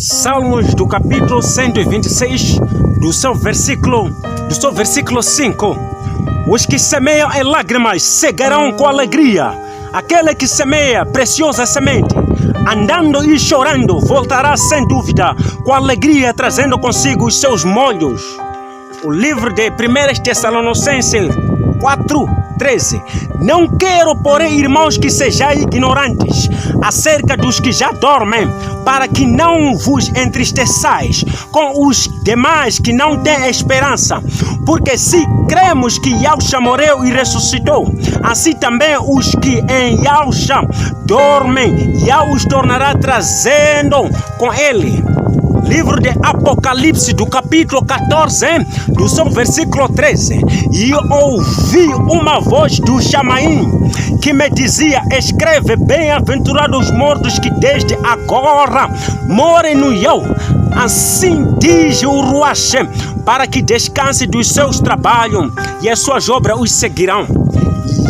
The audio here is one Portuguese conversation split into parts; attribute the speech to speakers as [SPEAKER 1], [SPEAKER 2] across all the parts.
[SPEAKER 1] Salmos do capítulo 126, do seu versículo 5. Os que semeiam em lágrimas cegarão com alegria. Aquele que semeia preciosa semente, andando e chorando, voltará sem dúvida, com alegria, trazendo consigo os seus molhos. O livro de 1 Tessalonicenses 4:13. Não quero, porém, irmãos, que sejais ignorantes acerca dos que já dormem, para que não vos entristeçais com os demais que não têm esperança. Porque se cremos que Yahshua morreu e ressuscitou, assim também os que em Yahshua dormem, Yahshua os tornará trazendo com ele. Livro de Apocalipse, do capítulo 14, do seu versículo 13. E ouvi uma voz do Chamaim que me dizia: escreve, bem-aventurados os mortos que desde agora morem no Yahweh. Assim diz o Ruach, para que descanse dos seus trabalhos e as suas obras os seguirão.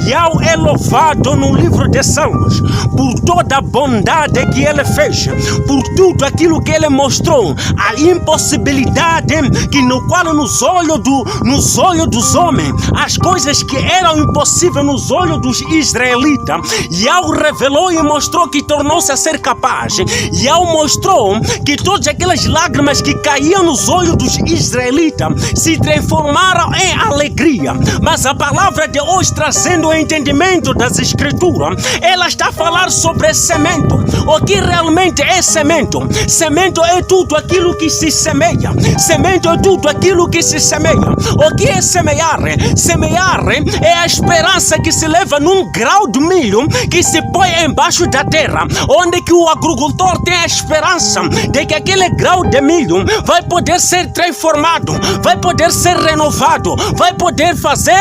[SPEAKER 1] Yahweh é louvado no livro de Salmos por toda a bondade que ele fez, por tudo aquilo que ele mostrou, a impossibilidade que no qual nos olhos dos homens, as coisas que eram impossíveis nos olhos dos israelitas, Yahweh revelou e mostrou que tornou-se a ser capaz. Yahweh mostrou que todas aquelas lágrimas que caíam nos olhos dos israelitas se transformaram em alegria. Mas a palavra de hoje, trazendo o entendimento das escrituras, ela está a falar sobre semente. O que realmente é semente? Semente é tudo aquilo que se semeia. Semente é tudo aquilo que se semeia. O que é semear? Semear é a esperança que se leva num grau de milho que se põe embaixo da terra, onde que o agricultor tem a esperança de que aquele grau de milho vai poder ser transformado, vai poder ser renovado, vai poder fazer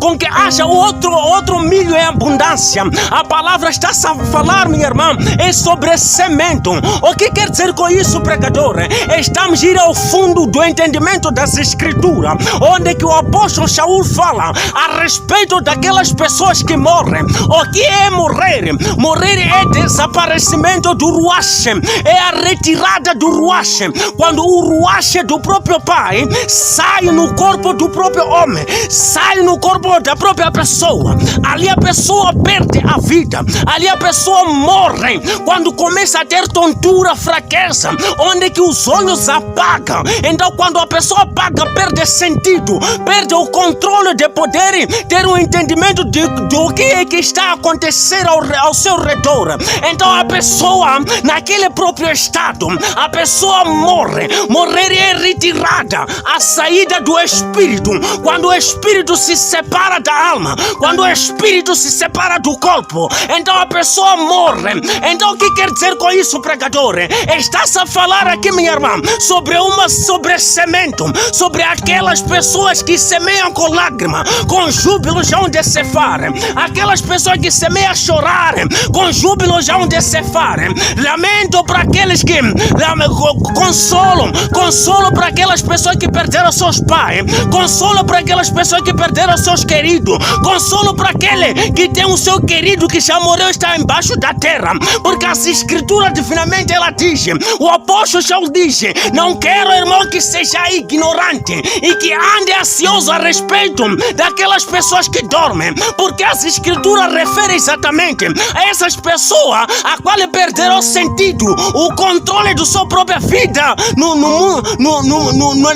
[SPEAKER 1] com que haja outro milho em abundância. A palavra está a falar, minha irmã, é sobre semente. O que quer dizer com isso, pregador? Estamos a ir ao fundo do entendimento das escrituras, onde que o apóstolo Shaul fala a respeito daquelas pessoas que morrem. O que é morrer? Morrer é desaparecimento do Ruach, é a retirada do Ruach. Quando o Ruach do próprio Pai sai no corpo do próprio homem, sai no corpo da própria pessoa, ali a pessoa perde a vida, ali a pessoa morre. Quando começa a ter tontura, fraqueza, onde que os olhos apagam. Então quando a pessoa apaga, perde sentido, perde o controle de poder ter um entendimento do que é que está a acontecer ao seu redor. Então a pessoa, naquele próprio estado, a pessoa morre. Morrer é retirada, a saída do espírito. Quando o espírito se separa da alma, quando o espírito se separa do corpo, então a pessoa morre. Então o que quer dizer com isso, pregador? Está-se a falar aqui, minha irmã, sobre semente, sobre aquelas pessoas que semeiam com lágrima, com júbilo já onde se farem. Aquelas pessoas que semeiam chorar, com júbilo já onde se farem. Lamento para aqueles que consolo para aquelas pessoas que perderam seus pais, consolo para aquelas pessoas que perderam seus queridos, consolo para aquele que tem o seu querido que já morreu, está embaixo da terra. Porque as escrituras divinamente ela diz, o apóstolo já diz: não quero, irmão, que seja ignorante e que ande ansioso a respeito daquelas pessoas que dormem, porque as escrituras referem exatamente a essas pessoas a qual perderam o sentido, o controle da sua própria vida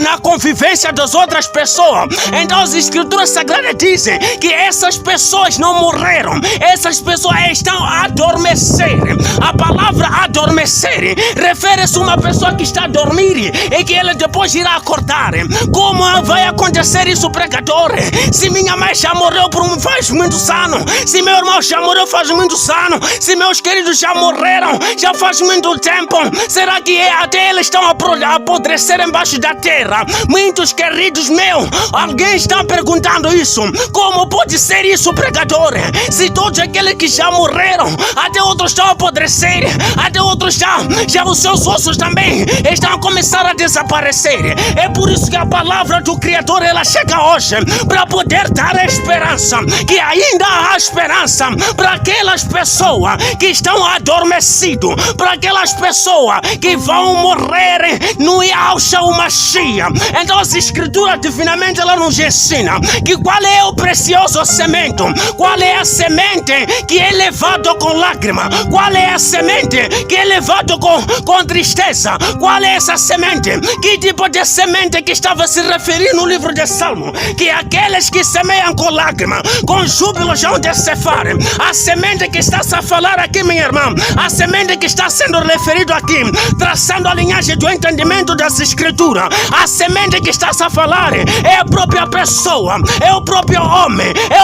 [SPEAKER 1] na convivência das outras pessoas. Então as escrituras sagradas dizem que essas pessoas não morreram, essas pessoas estão a adormecer. A palavra adormecer refere-se a uma pessoa que está a dormir e que ela depois irá acordar. Como vai acontecer isso, pregador? Se minha mãe já morreu faz muitos anos, se meu irmão já morreu faz muitos anos, se meus queridos já morreram já faz muito tempo, será que até eles estão a apodrecer embaixo da terra? Muitos queridos meus, alguém está perguntando isso. Como pode ser isso? isso, pregador. Se todos aqueles que já morreram, até outros estão a apodrecer, até outros já os seus ossos também estão a começar a desaparecer. É por isso que a palavra do Criador, ela chega hoje para poder dar a esperança, que ainda há esperança para aquelas pessoas que estão adormecidas, para aquelas pessoas que vão morrer no Yahushua Mashiach. Então as escrituras divinamente ela nos ensina que qual é o precioso semente, qual é a semente que é levado com lágrima, qual é a semente que é levado com tristeza, qual é essa semente, que tipo de semente que estava se referindo no livro de Salmo, que aqueles que semeiam com lágrima, com júbilo já de cefar. A semente que está a falar aqui, minha irmã, a semente que está sendo referido aqui, traçando a linhagem do entendimento das escrituras, a semente que está a falar é a própria pessoa, é o próprio homem, é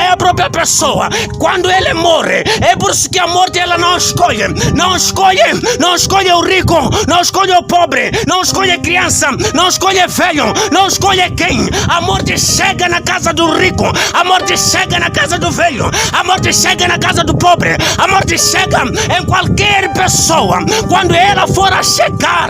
[SPEAKER 1] a própria pessoa. Quando ele morre, é por isso que a morte ela não escolhe o rico, não escolhe o pobre, não escolhe criança, não escolhe velho, não escolhe quem. A morte chega na casa do rico, a morte chega na casa do velho, a morte chega na casa do pobre, a morte chega em qualquer pessoa. Quando ela for a chegar,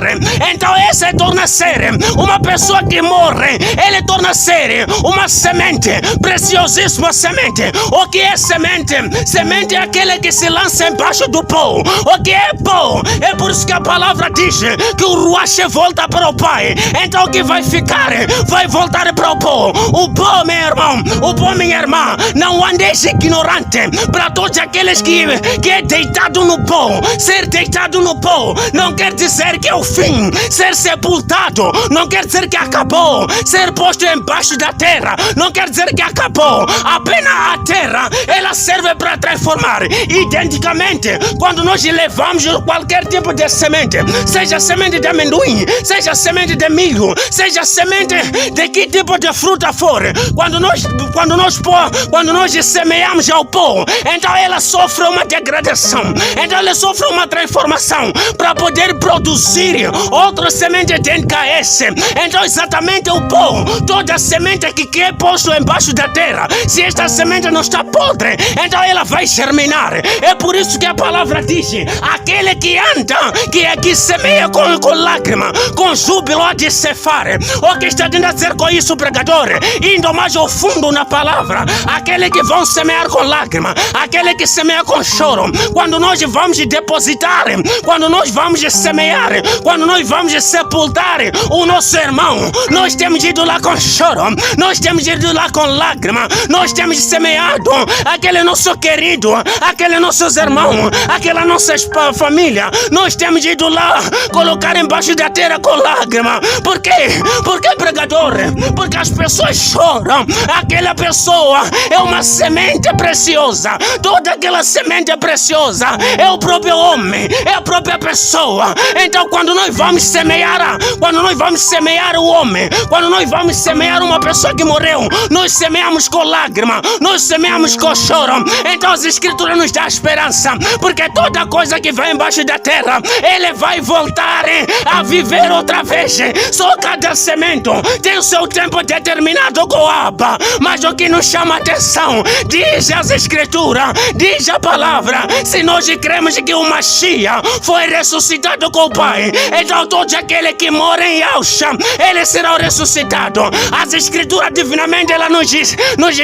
[SPEAKER 1] então essa torna ser uma pessoa que morre, ele torna ser uma semente, preciosíssima semente. O que é semente? Semente é aquele que se lança embaixo do pó. O que é pó? É por isso que a palavra diz que o ruache volta para o Pai. Então o que vai ficar? Vai voltar para o pó. O pó, meu irmão, o pó, minha irmã, não andeis ignorante. Para todos aqueles que é deitado no pó. Ser deitado no pó não quer dizer que é o fim. Ser sepultado não quer dizer que acabou. Ser posto embaixo da terra não quer dizer que acabou. Apenas a terra, ela serve para transformar. Identicamente, quando nós levamos qualquer tipo de semente, seja semente de amendoim, seja semente de milho, seja semente de que tipo de fruta for, quando nós semeamos ao pó, então ela sofre uma degradação, então ela sofre uma transformação para poder produzir outra semente de NKS. Então exatamente o pó, toda semente que é posto embaixo da terra, se esta semente não está podre, então ela vai germinar. É por isso que a palavra diz: aquele que anda, que semeia com lágrima, com júbilo há de cefar. O que está tentando dizer com isso, pregador? Indo mais ao fundo na palavra, aquele que vão semear com lágrima, aquele que semeia com choro. Quando nós vamos depositar, quando nós vamos semear, quando nós vamos sepultar o nosso irmão, nós temos ido lá com choro, nós temos ido lá com lágrima, nós temos semeado aquele nosso querido, aquele nossos irmãos, aquela nossa família, nós temos ido lá colocar embaixo da terra com lágrima. Por quê? Porque, pregador, porque as pessoas choram. Aquela pessoa é uma semente preciosa. Toda aquela semente é preciosa. É o próprio homem, é a própria pessoa. Então quando nós vamos semear o homem, quando nós vamos semear uma pessoa que morreu, nós semeamos com lágrima, nós semeamos com choro. Então as escrituras nos dão esperança, porque toda coisa que vai embaixo da terra, ele vai voltar a viver outra vez. Só cada semente tem o seu tempo determinado com a Abba. Mas o que nos chama a atenção, diz as escrituras, diz a palavra, se nós cremos que o Mashiach foi ressuscitado com o Pai, então todos aqueles que moram em Yahushua, eles serão ressuscitados. As escrituras divinamente ela nos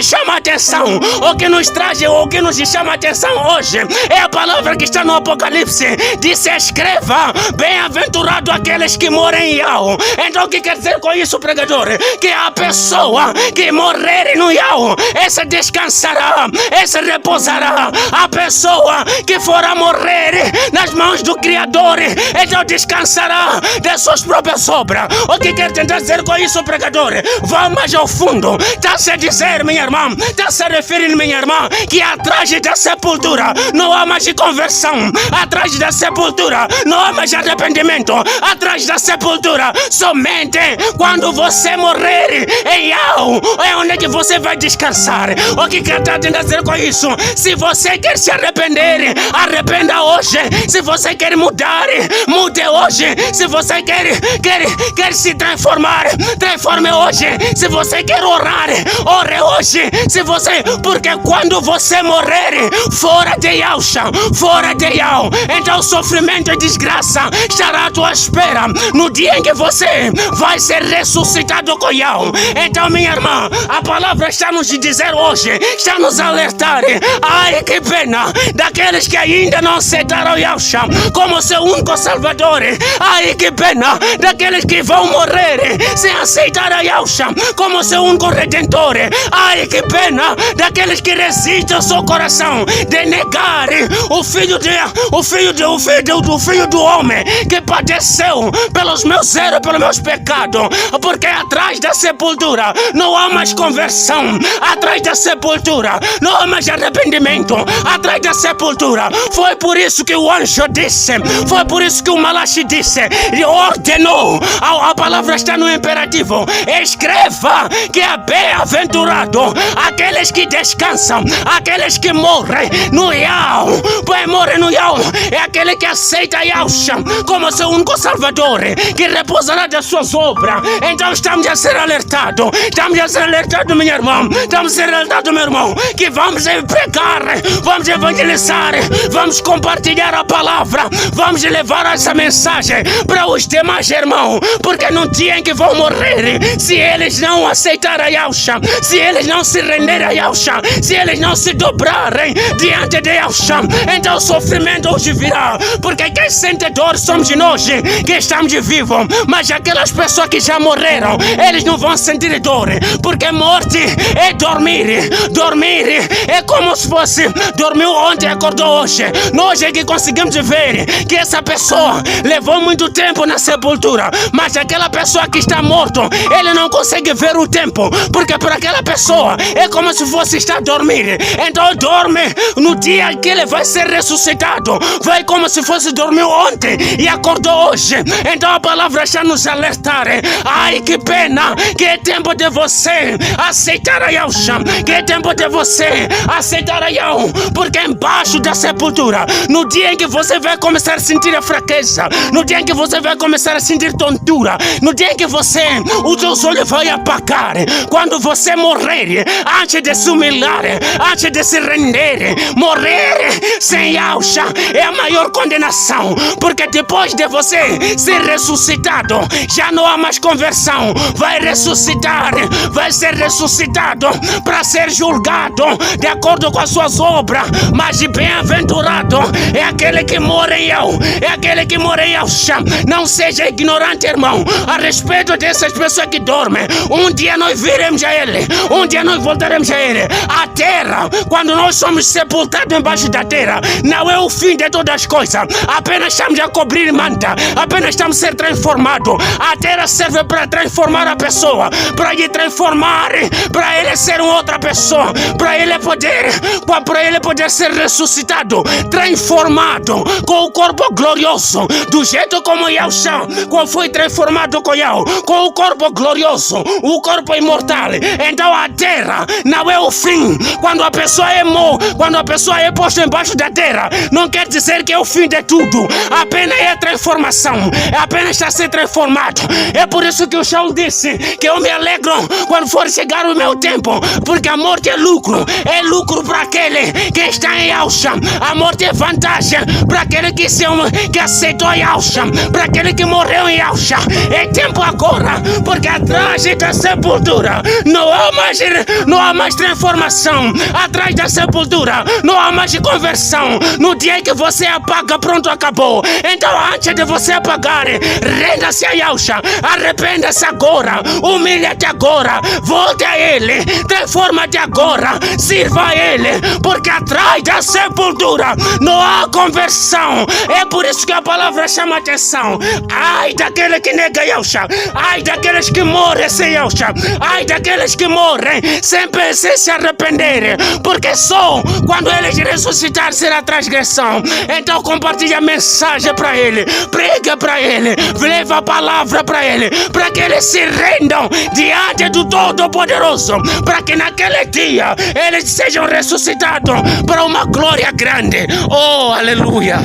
[SPEAKER 1] chama a atenção. O que nos traz, o que nos chama a atenção hoje é a palavra que está no Apocalipse. Diz: escreva, bem-aventurado aqueles que moram em Yahu. Então o que quer dizer com isso, pregador? Que a pessoa que morrer no Yahu, essa descansará, essa repousará. A pessoa que for a morrer nas mãos do Criador, então descansará de suas próprias obras. O que quer tentar dizer com isso, pregador? Vá mais ao fundo. Está-se a dizer, minha irmã, está-se a referir, minha irmã, que atrás da sepultura não há mais conversão. Atrás da sepultura não há mais arrependimento. Atrás da sepultura, somente quando você morrer em Yahu, é onde que você vai descansar. O que quer tentar dizer com isso? Se você quer se arrepender, arrependa hoje. Se você quer mudar, mude hoje. Se você quer se transformar, transforme hoje. Se você quer orar, ore hoje. Se
[SPEAKER 2] você, porque quando você morrer fora de Yahusha, fora de Yahweh, então o sofrimento e desgraça estará à tua espera no dia em que você vai ser ressuscitado com Yahweh. Então, minha irmã, a palavra está nos dizer hoje, está nos alertar. Ai, que pena daqueles que ainda não aceitaram Yahusha como seu único Salvador. Ai, que pena daqueles que vão morrer sem aceitar a Yahusha como seu único Redentor. Ai, que pena daqueles que resistem ao seu coração de negar o filho do homem que padeceu pelos meus erros, pelos meus pecados, porque atrás da sepultura não há mais conversão, atrás da sepultura não há mais arrependimento, atrás da sepultura. Foi por isso que o anjo disse, foi por isso que o Malachi disse e ordenou, a palavra está no imperativo: escreva que é bem-aventurado aqueles que descansam, aqueles que morrem no Yahweh. Pois morrer no Yahweh é aquele que aceita Yahusha como seu único Salvador, que repousará das suas obras. Então estamos a ser alertados, minha irmã, estamos a ser alertados, meu irmão, que vamos pregar, vamos evangelizar, vamos compartilhar a palavra, vamos levar essa mensagem para os demais irmãos, porque no dia em que vão morrer, se eles não aceitarem Yahusha, se eles não se renderem a Yahusha, se eles não se dobrarem diante de Yahusha, então o sofrimento hoje virá, porque quem sente dor somos nós que estamos vivos, mas aquelas pessoas que já morreram, eles não vão sentir dor, porque morte é dormir, é como se fosse dormiu ontem e acordou hoje. Nós é que conseguimos ver que essa pessoa levou muito tempo na sepultura, mas aquela pessoa que está morto, ele não consegue ver o tempo, porque para aquela pessoa é como se fosse estar a dormir. Então dorme no dia que ele vai ser ressuscitado, vai como se fosse dormir ontem e acordou hoje. Então a palavra está nos alertar. Ai, que pena, que é tempo de você aceitar a Yahusha, que é tempo de você aceitar a Yahweh, porque embaixo da sepultura, no dia em que você vai começar a sentir a fraqueza, no dia em que você vai começar a sentir tontura, no dia em que os seus olhos vão apagar, quando você morrer, antes de se humilhar, antes de se render, morrer sem Yahusha é a maior condenação, porque depois de você ser ressuscitado, já não há mais conversão, vai ressuscitar, vai ser ressuscitado para ser julgado de acordo com as suas obras. Mas bem-aventurado é aquele que mora em Yahweh, é aquele que mora em Yahusha. Não seja ignorante, irmão, a respeito dessas pessoas que dormem. Um dia nós viremos a ele, um dia nós voltaremos a ele. A terra, quando nós somos sepultados embaixo da terra, não é o fim de todas as coisas, apenas estamos a cobrir manta, apenas estamos a ser transformados. A terra serve para transformar a pessoa, para lhe transformar, para ele ser uma outra pessoa, para ele poder ser ressuscitado, transformado com o corpo glorioso, do jeito como Yahusha foi transformado com Yahweh, com o corpo glorioso, o corpo imortal. Então a terra não é o fim. Quando a pessoa é posta embaixo da terra, não quer dizer que é o fim de tudo, apenas é transformação, apenas está a ser transformado. É por isso que o Shaul disse que eu me alegro quando for chegar o meu tempo, porque a morte é lucro para aquele que está em Yahusha. A morte é vantagem para aquele que aceitou Yahusha, para aquele que morreu em Yahusha. É tempo agora, porque atrás da sepultura não há mais transformação, atrás da sepultura não há mais conversão. No dia que você apaga, pronto, acabou. Então antes de você apagar, renda-se a Yahusha, arrependa-se agora, humilha-te agora, volte a ele, transforma-te agora, sirva a ele, porque atrás da sepultura não há conversão. É por isso que a palavra chama atenção. Ai daquele que nega Yahusha, ai daqueles que morrem sem Yahusha, ai daqueles que morrem sem se arrepender, porque só quando eles ressuscitar será transgressão. Então compartilha a mensagem para ele, prega para ele, leva a palavra para ele, para que eles se rendam diante do Todo-Poderoso, para que naquele dia eles sejam ressuscitados para uma glória grande. Oh, aleluia!